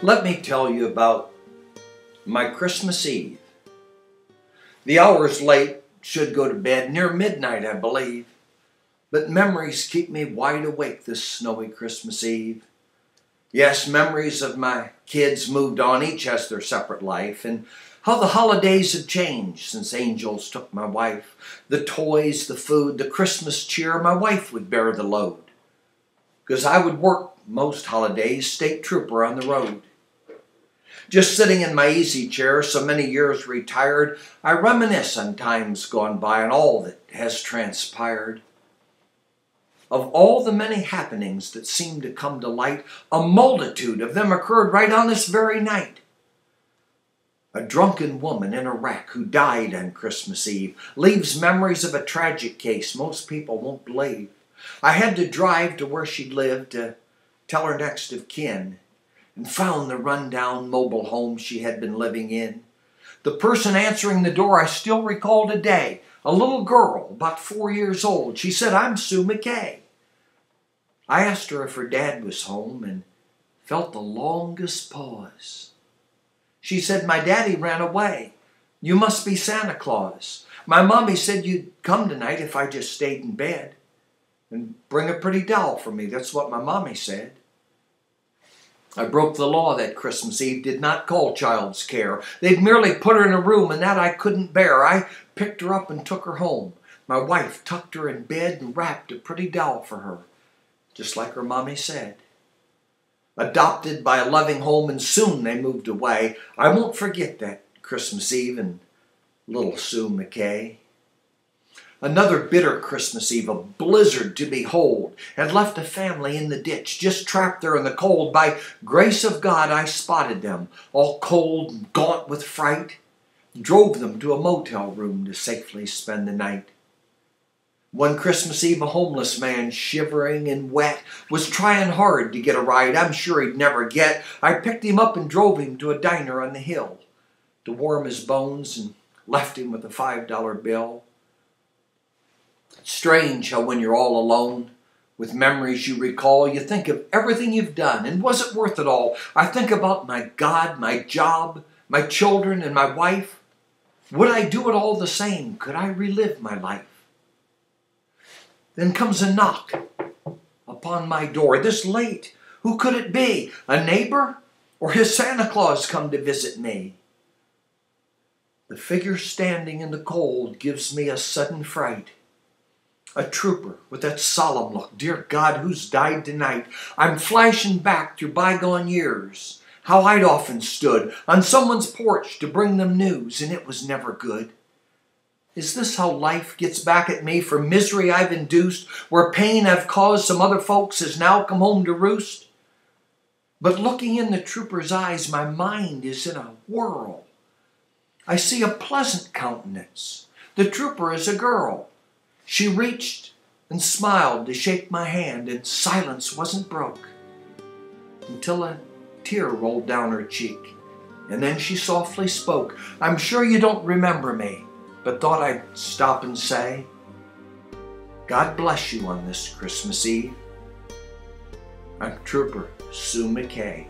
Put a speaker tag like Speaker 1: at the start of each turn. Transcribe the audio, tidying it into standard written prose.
Speaker 1: Let me tell you about my Christmas Eve. The hour's late, should go to bed near midnight, I believe. But memories keep me wide awake this snowy Christmas Eve. Yes, memories of my kids moved on, each has their separate life, and how the holidays have changed since angels took my wife. The toys, the food, the Christmas cheer, my wife would bear the load. 'Cause I would work most holidays, state trooper on the road. Just sitting in my easy chair, so many years retired, I reminisce on times gone by and all that has transpired. Of all the many happenings that seem to come to light, a multitude of them occurred right on this very night. A drunken woman in a wreck who died on Christmas Eve leaves memories of a tragic case most people won't believe. I had to drive to where she lived to tell her next of kin, and found the rundown mobile home she had been living in. The person answering the door I still recall today, a little girl about 4 years old. She said, "I'm Sue McKay." I asked her if her dad was home and felt the longest pause. She said, "My daddy ran away. You must be Santa Claus. My mommy said you'd come tonight if I just stayed in bed. And bring a pretty doll for me. That's what my mommy said." I broke the law that Christmas Eve, did not call child's care. They'd merely put her in a room, and that I couldn't bear. I picked her up and took her home. My wife tucked her in bed and wrapped a pretty doll for her, just like her mommy said. Adopted by a loving home, and soon they moved away. I won't forget that Christmas Eve and little Sue McKay. Another bitter Christmas Eve, a blizzard to behold, had left a family in the ditch, just trapped there in the cold. By grace of God, I spotted them, all cold and gaunt with fright, drove them to a motel room to safely spend the night. One Christmas Eve, a homeless man, shivering and wet, was trying hard to get a ride I'm sure he'd never get. I picked him up and drove him to a diner on the hill to warm his bones, and left him with a $5 bill. It's strange how when you're all alone, with memories you recall, you think of everything you've done, and was it worth it all? I think about my God, my job, my children, and my wife. Would I do it all the same? Could I relive my life? Then comes a knock upon my door, this late. Who could it be? A neighbor? Or has Santa Claus come to visit me? The figure standing in the cold gives me a sudden fright. A trooper with that solemn look. Dear God, who's died tonight? I'm flashing back through bygone years. How I'd often stood on someone's porch to bring them news, and it was never good. Is this how life gets back at me for misery I've induced, where pain I've caused some other folks has now come home to roost? But looking in the trooper's eyes, my mind is in a whirl. I see a pleasant countenance. The trooper is a girl. She reached and smiled to shake my hand, and silence wasn't broke until a tear rolled down her cheek. And then she softly spoke. "I'm sure you don't remember me, but thought I'd stop and say, God bless you on this Christmas Eve. I'm Trooper Sue McKay."